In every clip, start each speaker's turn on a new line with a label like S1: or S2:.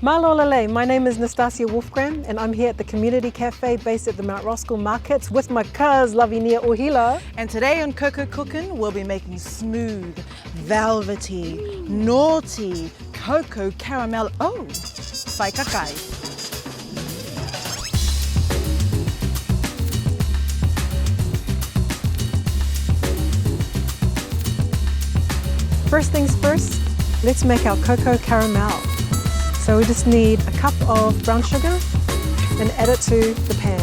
S1: Malolale, my name is Nastassia Wolfgramm and I'm here at the Community Cafe based at the Mount Roskill Markets with my cuz Lavinia Uhila.
S2: And today on Coco Cookin', we'll be making smooth, velvety, naughty Coco Caramel, Faikakai.
S1: First things first, let's make our Coco Caramel. So we just need a cup of brown sugar and add it to the pan.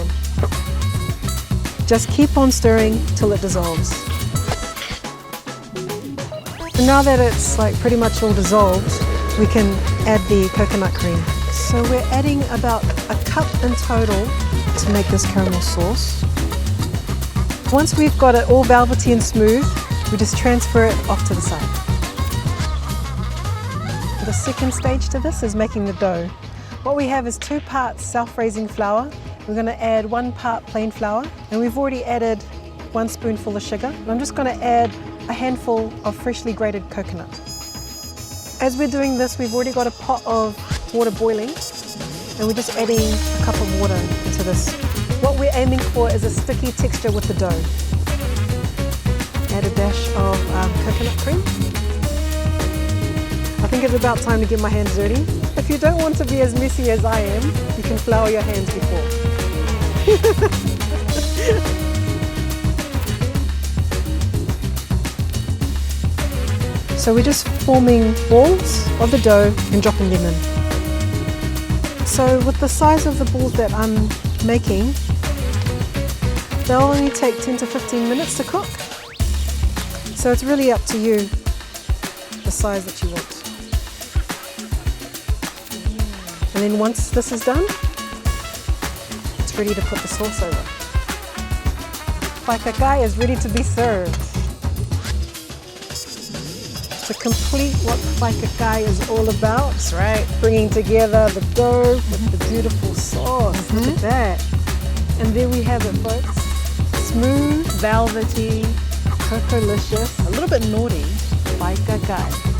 S1: Just keep on stirring till it dissolves. And now that it's pretty much all dissolved, we can add the coconut cream. So we're adding about a cup in total to make this caramel sauce. Once we've got it all velvety and smooth, we just transfer it off to the side. The second stage to this is making the dough. What we have is 2 parts self-raising flour. We're going to add 1 part plain flour, and we've already added 1 spoonful of sugar. And I'm just going to add a handful of freshly grated coconut. As we're doing this, we've already got a pot of water boiling, and we're just adding a cup of water into this. What we're aiming for is a sticky texture with the dough. Add a dash of coconut cream. I think it's about time to get my hands dirty. If you don't want to be as messy as I am, you can flour your hands before. So we're just forming balls of the dough and dropping them in. So with the size of the balls that I'm making, they'll only take 10 to 15 minutes to cook. So it's really up to you, the size that you want. And then once this is done, it's ready to put the sauce over. Faikakai is ready to be served. To complete what Faikakai is all about.
S2: That's right.
S1: Bringing together the dough with the beautiful sauce. Look at that. And there we have it, folks. Smooth, velvety, coco-licious,
S2: A little bit naughty.
S1: Faikakai.